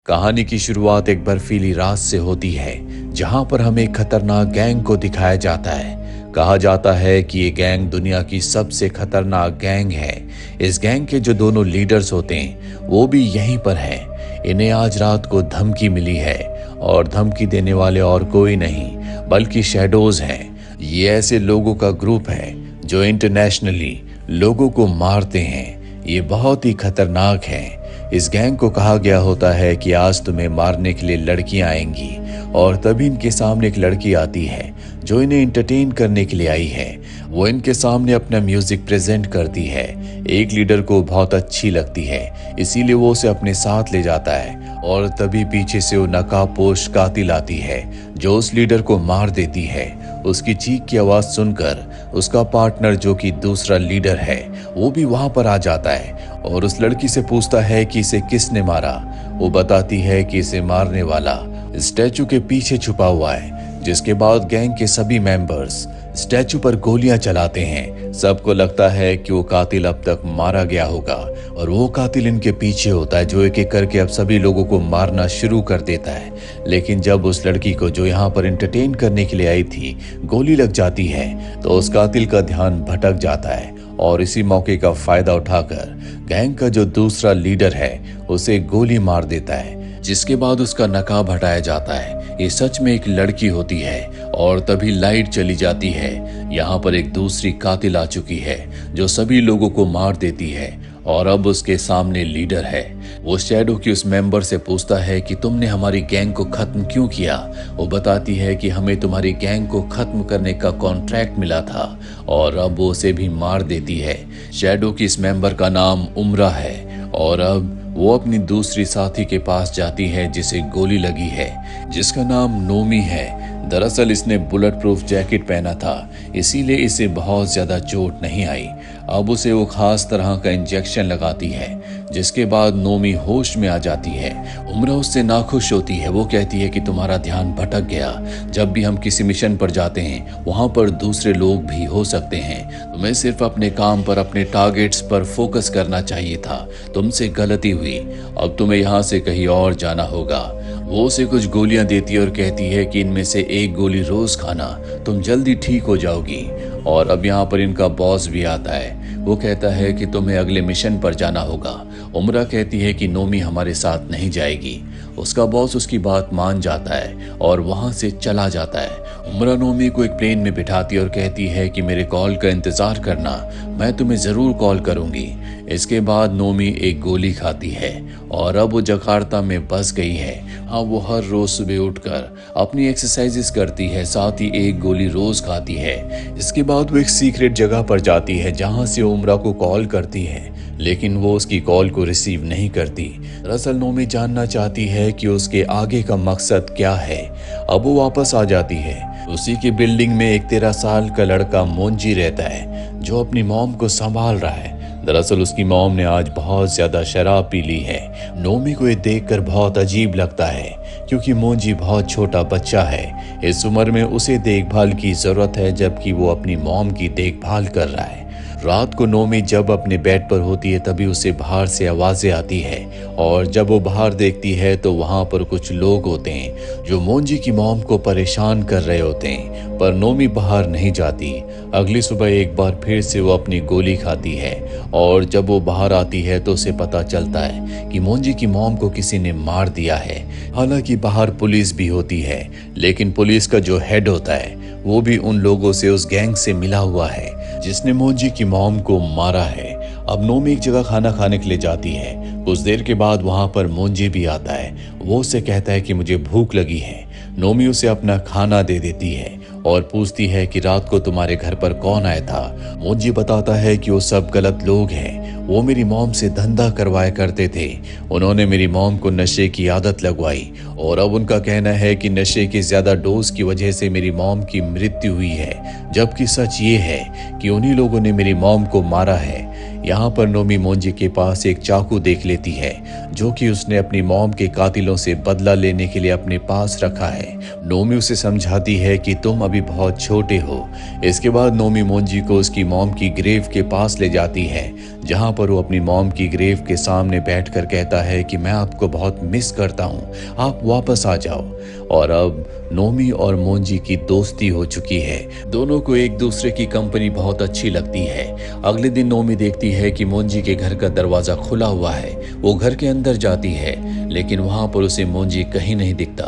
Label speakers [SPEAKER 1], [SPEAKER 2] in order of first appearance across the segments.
[SPEAKER 1] कहानी की शुरुआत एक बर्फीली रात से होती है, जहां पर हमें एक खतरनाक गैंग को दिखाया जाता है। कहा जाता है कि ये गैंग दुनिया की सबसे खतरनाक गैंग है। इस गैंग के जो दोनों लीडर्स होते हैं वो भी यहीं पर हैं। इन्हें आज रात को धमकी मिली है और धमकी देने वाले और कोई नहीं बल्कि शैडोज हैं। ये ऐसे लोगों का ग्रुप है जो इंटरनेशनली लोगों को मारते हैं। ये बहुत ही खतरनाक है। इस गैंग को कहा गया होता है कि आज तुम्हें मारने के लिए लड़कियां आएंगी और तभी इनके सामने एक लड़की आती है जो इन्हें एंटरटेन करने के लिए आई है। वो इनके सामने अपना म्यूजिक प्रेजेंट करती है। एक लीडर को बहुत अच्छी लगती है, इसीलिए वो उसे अपने साथ ले जाता है और तभी पीछे से वो नकाबपोश कातिल आती है जो उस लीडर को मार देती है। उसकी चीख की आवाज सुनकर उसका पार्टनर जो कि दूसरा लीडर है वो भी वहां पर आ जाता है और उस लड़की से पूछता है कि इसे किसने मारा। वो बताती है कि इसे मारने वाला स्टैचू के पीछे छुपा हुआ है। जिसके बाद गैंग के सभी मेंबर्स स्टैचू पर गोलियां चलाते हैं। सबको लगता है कि वो कातिल अब तक मारा गया होगा और वो कातिल इनके पीछे होता है जो एक एक करके अब सभी लोगों को मारना शुरू कर देता है। लेकिन जब उस लड़की को जो यहाँ पर एंटरटेन करने के लिए आई थी गोली लग जाती है तो उस कातिल का ध्यान भटक जाता है और इसी मौके का फायदा उठाकर गैंग का जो दूसरा लीडर है उसे गोली मार देता है। जिसके बाद उसका नकाब हटाया जाता है। ये सच में एक लड़की होती है और तभी लाइट चली जाती है। यहाँ पर एक दूसरी कातिल आ चुकी है जो सभी लोगों को मार देती है और अब उसके सामने लीडर है। वो शैडो की उस मेंबर से पूछता है कि तुमने हमारी गैंग को खत्म क्यों किया। वो बताती है कि हमें तुम्हारी गैंग को खत्म करने का कॉन्ट्रैक्ट मिला था और अब वो उसे भी मार देती है। शैडो की इस मेंबर का नाम उम्रा है और अब वो अपनी दूसरी साथी के पास जाती है जिसे गोली लगी है, जिसका नाम नोमी है। दरअसल इसने बुलेट प्रूफ जैकेट पहना था, इसीलिए इसे बहुत ज्यादा चोट नहीं आई। अब उसे वो खास तरह का इंजेक्शन लगाती है जिसके बाद नोमी होश में आ जाती है। उम्रा उससे नाखुश होती है। वो कहती है कि तुम्हारा ध्यान भटक गया। जब भी हम किसी मिशन पर जाते हैं वहां पर दूसरे लोग भी हो सकते हैं। तुम्हें सिर्फ अपने काम पर, अपने टारगेट्स पर फोकस करना चाहिए था। तुमसे गलती हुई, अब तुम्हें यहाँ से कहीं और जाना होगा। वो उसे कुछ गोलियां देती है और कहती है कि इनमें से एक गोली रोज खाना, तुम जल्दी ठीक हो जाओगी। और अब यहाँ पर इनका बॉस भी आता है। वो कहता है कि तुम्हें अगले मिशन पर जाना होगा। उम्रा कहती है कि नोमी हमारे साथ नहीं जाएगी। उसका बॉस उसकी बात मान जाता है और वहां से चला जाता है। उम्रा नोमी को एक प्लेन में बिठाती है और कहती है कि मेरे कॉल का इंतजार करना, मैं तुम्हें जरूर कॉल करूंगी। इसके बाद नोमी एक गोली खाती है और अब वो जकार्ता में बस गई है। अब वो हर रोज सुबह उठकर अपनी एक्सरसाइजेस करती है, साथ ही एक गोली रोज खाती है। इसके बाद वो एक सीक्रेट जगह पर जाती है जहां से उम्रा को कॉल करती है, लेकिन वो उसकी कॉल को रिसीव नहीं करती। दरअसल नोमी जानना चाहती है कि उसके आगे का मकसद क्या है। अब वो वापस आ जाती है। उसी की बिल्डिंग में एक 13 साल का लड़का मोंजी रहता है जो अपनी मॉम को संभाल रहा है। दरअसल उसकी मॉम ने आज बहुत ज्यादा शराब पी ली है। नोमी को ये देखकर बहुत अजीब लगता है क्योंकि मोंजी बहुत छोटा बच्चा है। इस उम्र में उसे देखभाल की जरूरत है जबकि वो अपनी मॉम की देखभाल कर रहा है। रात को नोमी जब अपने बेड पर होती है तभी उसे बाहर से आवाजें आती है और जब वो बाहर देखती है तो वहां पर कुछ लोग होते हैं जो मोंजी की मॉम को परेशान कर रहे होते हैं, पर नोमी बाहर नहीं जाती। अगली सुबह एक बार फिर से वो अपनी गोली खाती है और जब वो बाहर आती है तो उसे पता चलता है कि मोंजी की मॉम को किसी ने मार दिया है। हालांकि बाहर पुलिस भी होती है, लेकिन पुलिस का जो हेड होता है वो भी उन लोगों से, उस गैंग से मिला हुआ है जिसने मोंजी की मॉम को मारा है। अब नोमी एक जगह खाना खाने के लिए जाती है। कुछ देर के बाद वहां पर मोंजी भी आता है। वो उससे कहता है कि मुझे भूख लगी है। नोमी उसे अपना खाना दे देती है और पूछती है कि रात को तुम्हारे घर पर कौन आया था। मोंजी बताता है कि वो सब गलत लोग हैं। वो मेरी मॉम से धंधा करवाया करते थे। उन्होंने मेरी मॉम को नशे की आदत लगवाई और अब उनका कहना है कि नशे के ज्यादा डोज की वजह से मेरी मॉम की मृत्यु हुई है, जबकि सच ये है कि उन्हीं लोगों ने मेरी मॉम को मारा है। यहाँ पर नोमी मोंजी के पास एक चाकू देख लेती है जो कि उसने अपनी मॉम के कातिलों से बदला लेने के लिए अपने पास रखा है। नोमी उसे समझाती है कि तुम अभी बहुत छोटे हो। इसके बाद नोमी मोंजी को उसकी मॉम की ग्रेव के पास ले जाती है जहाँ पर वो अपनी मॉम की ग्रेव के सामने बैठकर कहता है कि मैं आपको बहुत मिस करता हूँ, आप वापस आ जाओ। और अब नोमी और मोंजी की दोस्ती हो चुकी है। दोनों को एक दूसरे की कंपनी बहुत अच्छी लगती है। अगले दिन नोमी देखती है कि मोंजी के घर का दरवाजा खुला हुआ है। वो घर के अंदर जाती है लेकिन वहां पर उसे मोंजी कहीं नहीं दिखता।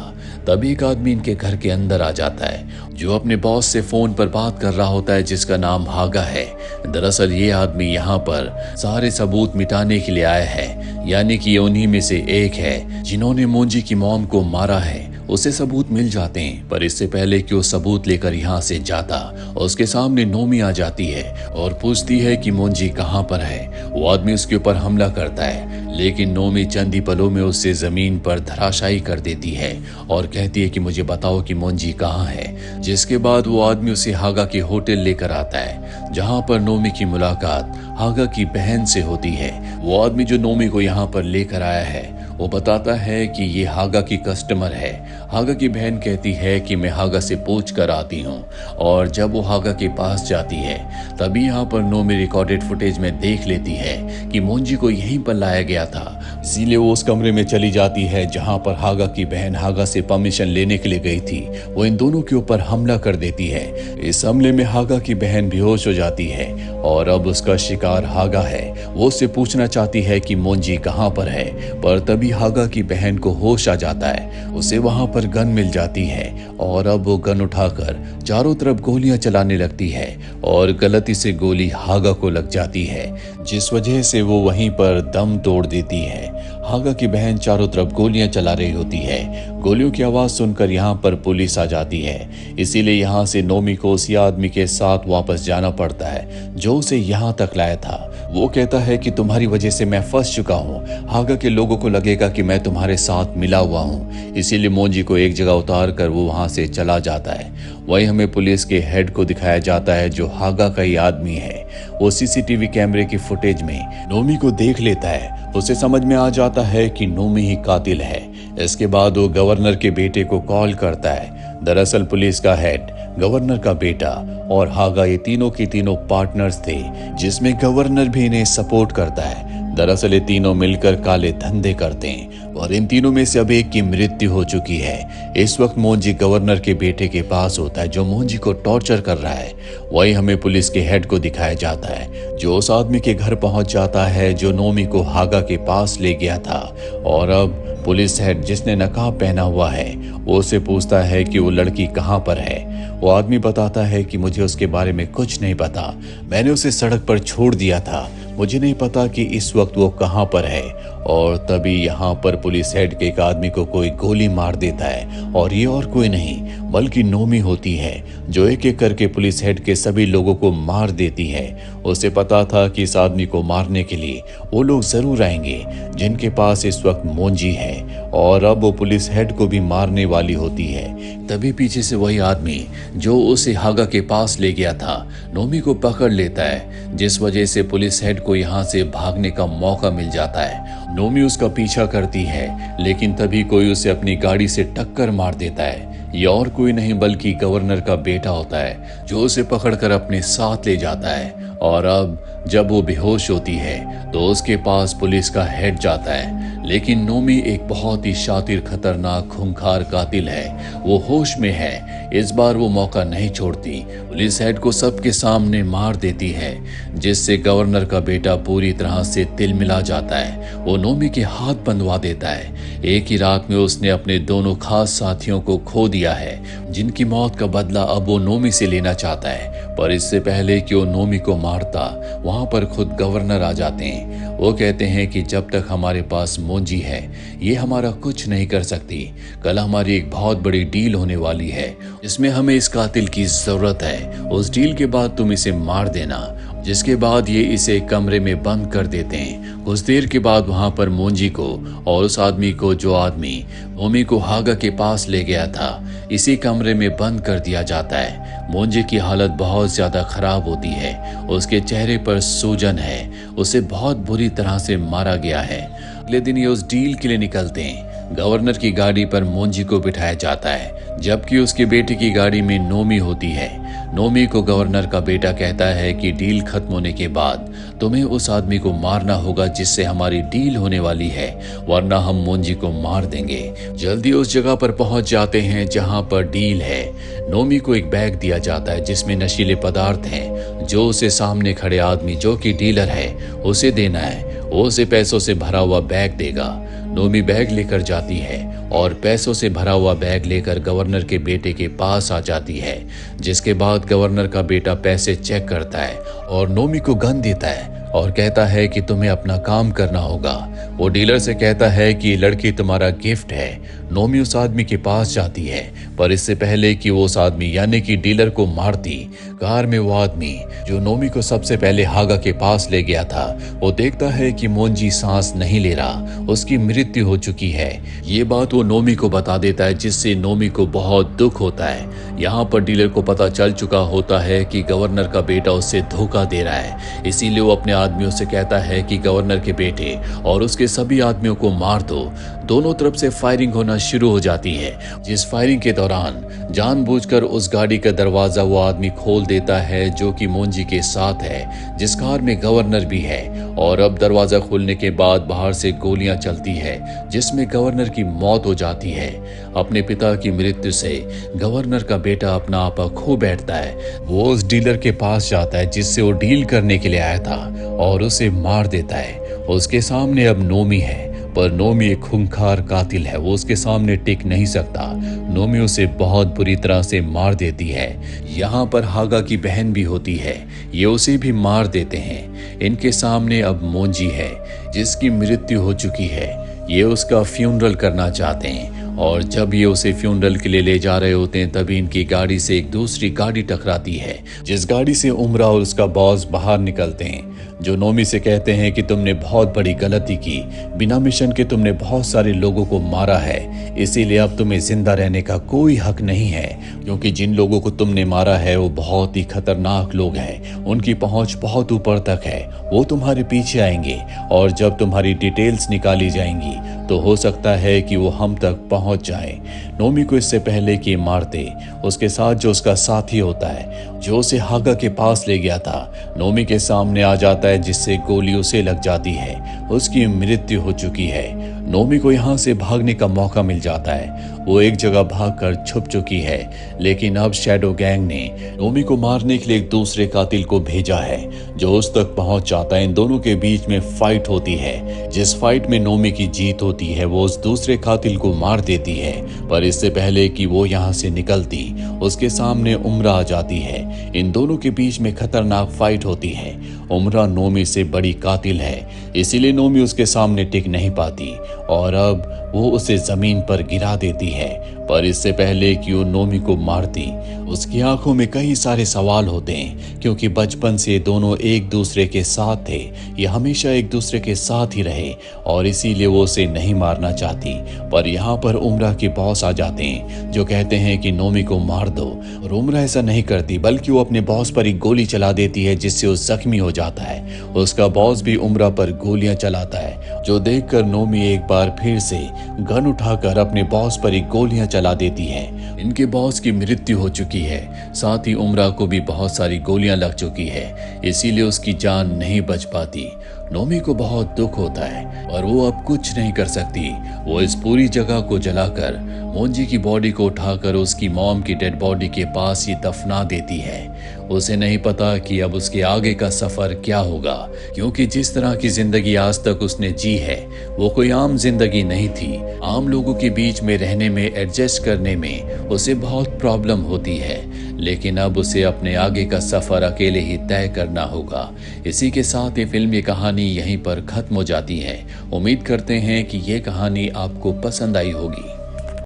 [SPEAKER 1] तभी एक आदमी इनके घर के अंदर आ जाता है जो अपने बॉस से फोन पर बात कर रहा होता है जिसका नाम हागा है। दरअसल ये आदमी यहाँ पर सारे सबूत मिटाने के लिए आया है, यानी कि ये उन्हीं में से एक है जिन्होंने मोंजी की मॉम को मारा है। उसे सबूत मिल जाते हैं, पर इससे पहले कि वो सबूत लेकर यहाँ से जाता उसके सामने नोमी आ जाती है और पूछती है कि मोंजी कहाँ पर है। वो आदमी उसके ऊपर हमला करता है लेकिन नोमी चंद ही पलों में उससे जमीन पर धराशायी कर देती है और कहती है कि मुझे बताओ कि मोंजी कहाँ है। जिसके बाद वो आदमी उसे हागा के होटल लेकर आता है जहाँ पर नोमी की मुलाकात हागा की बहन से होती है। वो आदमी जो नोमी को यहाँ पर लेकर आया है वो बताता है कि ये हागा की कस्टमर है। हागा की बहन कहती है कि मैं हागा से पूछ कर आती हूँ और जब वो हागा के पास जाती है तभी यहाँ पर नोमी रिकॉर्डेड फुटेज में देख लेती है कि मोंजी को यहीं पर लाया गया था। इसीलिए वो उस कमरे में चली जाती है जहाँ पर हागा की बहन हागा से परमिशन लेने के लिए गई थी। वो इन दोनों के ऊपर हमला कर देती है। इस हमले में हागा की बहन बेहोश हो जाती है और अब उसका शिकार हागा है। वो उससे पूछना चाहती है कि मोंजी कहाँ पर है, पर तभी हागा की बहन को होश आ जाता है। उसे वहां पर गन मिल जाती है और अब वो गन उठाकर चारों तरफ गोलियां चलाने लगती है और गलती से गोली हागा को लग जाती है जिस वजह से वो वहीं पर दम तोड़ देती है। हागा की बहन चारों तरफ गोलियां चला रही होती है। गोलियों की आवाज सुनकर यहाँ पर पुलिस आ जाती है। इसीलिए यहाँ से नोमी को उसी आदमी के साथ वापस जाना पड़ता है जो उसे यहाँ तक लाया था। वो कहता है कि तुम्हारी वजह से मैं फंस चुका हूँ। हागा के लोगों को लगेगा कि मैं तुम्हारे साथ मिला हुआ हूँ, इसीलिए मोंजी को एक जगह उतार कर वो वहां से चला जाता है। वहीं हमें पुलिस के हेड को दिखाया जाता है जो हागा का ही आदमी है। वो सीसीटीवी कैमरे की फुटेज में नोमी को देख लेता है। उसे समझ में आ जाता है कि नोमी ही कातिल है। इसके बाद वो गवर्नर के बेटे को कॉल करता है। दरअसल पुलिस का हेड, गवर्नर का बेटा और हागा ये तीनों के तीनों पार्टनर्स थे जिसमें गवर्नर भी इन्हें सपोर्ट करता है। दरअसल ये तीनों मिलकर काले धंधे करते हैं और इन तीनों में से अब एक की मृत्यु हो चुकी है। इस वक्त मोंजी गवर्नर के बेटे के पास होता है जो मोंजी को टॉर्चर कर रहा है। वही हमें पुलिस के हेड को दिखाया जाता है जो उस आदमी के घर पहुंच जाता है जो नोमी को हागा के पास ले गया था। और अब पुलिस हेड जिसने नकाब पहना हुआ है वो उससे पूछता है कि वो लड़की कहाँ पर है। वो आदमी बताता है कि मुझे उसके बारे में कुछ नहीं पता, मैंने उसे सड़क पर छोड़ दिया था, मुझे नहीं पता कि इस वक्त वो कहाँ पर है। और तभी यहाँ पर पुलिस हेड के एक आदमी को कोई गोली मार देता है और ये और कोई नहीं बल्कि नोमी होती है जो एक एक करके पुलिस हेड के सभी लोगों को मार देती है। उसे पता था कि इस आदमी को मारने के लिए वो लोग जरूर आएंगे जिनके पास इस वक्त मोंजी है और अब वो पुलिस हेड को भी मारने वाली होती है। तभी पीछे से वही आदमी जो उसे हागा के पास ले गया था नोमी को पकड़ लेता है जिस वजह से पुलिस हेड को यहाँ से भागने का मौका मिल जाता है। नोमी उसका पीछा करती है लेकिन तभी कोई उसे अपनी गाड़ी से टक्कर मार देता है। ये और कोई नहीं बल्कि गवर्नर का बेटा होता है जो उसे पकड़कर अपने साथ ले जाता है। और अब जब वो बेहोश होती है तो उसके पास पुलिस का हेड जाता है लेकिन नोमी एक बहुत ही शातिर, खतरनाक, खूंखार कातिल है। वो होश में है। इस बार वो मौका नहीं छोड़ती। पुलिस हेड को सबके सामने मार देती है जिससे गवर्नर का बेटा पूरी तरह से तिलमिला जाता है। वो नोमी के हाथ बंधवा देता है। एक ही रात में उसने अपने दोनों खास साथियों को खो दिया है जिनकी मौत का बदला अब वो नोमी से लेना चाहता है। पर इससे पहले कि वो नोमी को मारता वहां पर खुद गवर्नर आ जाते हैं। वो कहते हैं कि जब तक हमारे पास मोंजी है ये हमारा कुछ नहीं कर सकती। कल हमारी एक बहुत बड़ी डील होने वाली है जिसमें हमें इस कातिल की जरूरत है। उस डील के बाद तुम इसे मार देना जिसके बाद ये इसे कमरे में बंद कर देते हैं। कुछ देर के बाद वहां पर मोंजी को और उस आदमी को, जो आदमी नोमी को हागा के पास ले गया था, इसी कमरे में बंद कर दिया जाता है। मोंजी की हालत बहुत ज्यादा खराब होती है, उसके चेहरे पर सूजन है, उसे बहुत बुरी तरह से मारा गया है। अगले दिन ये उस डील के लिए निकलते हैं। गवर्नर की गाड़ी पर मोंजी को बिठाया जाता है, जबकि उसके बेटे की गाड़ी में नोमी होती है। नोमी को गवर्नर का बेटा कहता है कि डील खत्म होने के बाद तुम्हें उस आदमी को मारना होगा जिससे हमारी डील होने वाली है, वरना हम मोंजी को मार देंगे। जल्दी उस जगह पर पहुंच जाते हैं जहां पर डील है। नोमी को एक बैग दिया जाता है जिसमें नशीले पदार्थ हैं, जो उसे सामने खड़े आदमी, जो कि डीलर है, उसे देना है। वो उसे पैसों से भरा हुआ बैग देगा। नोमी बैग लेकर जाती है और पैसों से भरा हुआ बैग लेकर गवर्नर के बेटे के पास आ जाती है, जिसके बाद गवर्नर का बेटा पैसे चेक करता है और नोमी को गन देता है और कहता है कि तुम्हें अपना काम करना होगा। वो डीलर से कहता है कि ये लड़की तुम्हारा गिफ्ट है। नोमी उस आदमी के पास जाती है, पर इससे पहले कि वो उस आदमी यानी कि डीलर को मारती, कार में वो आदमी जो नोमी को सबसे पहले हागा के पास ले गया था, वो देखता है कि मोंजी सांस नहीं ले रहा, उसकी मृत्यु हो चुकी है। ये बात वो नोमी को बता देता है, जिससे नोमी को बहुत दुख होता है। यहाँ पर डीलर को पता चल चुका होता है कि गवर्नर का बेटा उससे धोखा दे रहा है, इसीलिए वो अपने आदमियों से कहता है कि गवर्नर के बेटे और उसके सभी आदमियों को मार दो। दोनों तरफ से फायरिंग होना शुरू हो जाती है, जिस फायरिंग के दौरान जानबूझकर उस गाड़ी का दरवाजा वो आदमी खोल देता है जो कि मोंजी के साथ है, जिस कार में गवर्नर भी है। और अब दरवाजा खोलने के बाद बाहर से गोलियां चलती है, जिसमें गवर्नर की मौत हो जाती है। अपने पिता की मृत्यु से गवर्नर का बेटा अपना आपा खो बैठता है। वो उस डीलर के पास जाता है जिससे वो डील करने के लिए आया था और उसे मार देता है। उसके सामने अब नोमी है, पर नोमी एक खूंखार कातिल है, वो उसके सामने टिक नहीं सकता। नोमी उसे बहुत बुरी तरह से मार देती है। यहाँ पर हागा की बहन भी होती है, ये उसे भी मार देते हैं। इनके सामने अब मोंजी है, जिसकी मृत्यु हो चुकी है। ये उसका फ्यूनरल करना चाहते हैं और जब ये उसे फ्यूनरल के लिए ले जा रहे होते हैं, तभी इनकी गाड़ी से एक दूसरी गाड़ी टकराती है, जिस गाड़ी से उमरा और उसका बॉस बाहर निकलते हैं, जो नोमी से कहते हैं कि तुमने बहुत बड़ी गलती की, बिना मिशन के तुमने बहुत सारे लोगों को मारा है, इसीलिए अब तुम्हें जिंदा रहने का कोई हक नहीं है, क्योंकि जिन लोगों को तुमने मारा है वो बहुत ही खतरनाक लोग हैं, उनकी पहुंच बहुत ऊपर तक है, वो तुम्हारे पीछे आएंगे और जब तुम्हारी डिटेल्स निकाली जाएंगी तो हो सकता है कि वो हम तक पहुंच जाए। नोमी को इससे पहले कि मारते, उसके साथ जो उसका साथी होता है, जो उसे हागा के पास ले गया था, नोमी के सामने आ जाता है, जिससे गोली उसे लग जाती है। उसकी मृत्यु हो चुकी है। नोमी को यहाँ से भागने का मौका मिल जाता है, वो एक जगह भागकर छुप चुकी है, लेकिन अब शैडो गैंग ने नोमी को मारने के लिए एक दूसरे कातिल को भेजा है, जो उस तक पहुंच जाता है। इन दोनों के बीच में फाइट होती है, जिस फाइट में नोमी की जीत होती है, वो उस दूसरे कातिल को मार देती है। पर इससे पहले कि वो यहाँ से निकलती, उसके सामने उमरा आ जाती है। इन दोनों के बीच में खतरनाक फाइट होती है। उमरा नोमी से बड़ी कातिल है, इसीलिए नोमी उसके सामने टिक नहीं पाती और अब वो उसे जमीन पर गिरा देती है। पर इससे पहले कि वो नोमी को मारती, उसकी आंखों में कई सारे सवाल होते हैं, क्योंकि बचपन से दोनों एक दूसरे के साथ थे, ये हमेशा एक दूसरे के साथ ही रहे और इसीलिए वो उसे नहीं मारना चाहती। पर यहाँ पर उमरा के बॉस आ जाते हैं, जो कहते हैं कि नोमी को मार दो, और उमरा ऐसा नहीं करती, बल्कि वो अपने बॉस पर एक गोली चला देती है, जिससे वो जख्मी हो जाता है। उसका बॉस भी उमरा पर गोलियां चलाता है, जो देखकर नोमी एक बार फिर से गन उठाकर अपने बॉस पर एक गोलियां चला देती है। इनके बॉस की मृत्यु हो चुकी है, साथ ही उमरा को भी बहुत सारी गोलियां लग चुकी है, इसीलिए उसकी जान नहीं बच पाती। नोमी को बहुत दुख होता है और वो अब कुछ नहीं कर सकती। वो इस पूरी जगह को जलाकर मोंजी की बॉडी को उठाकर उसकी मॉम की डेड बॉडी के पास ही दफना देती है। उसे नहीं पता कि अब उसके आगे का सफर क्या होगा, क्योंकि जिस तरह की जिंदगी आज तक उसने जी है, वो कोई आम जिंदगी नहीं थी। आम लोगों के बीच में रहने में, एडजस्ट करने में उसे बहुत प्रॉब्लम होती है, लेकिन अब उसे अपने आगे का सफर अकेले ही तय करना होगा। इसी के साथ ये फिल्म, ये कहानी यहीं पर खत्म हो जाती है। उम्मीद करते हैं कि ये कहानी आपको पसंद आई होगी।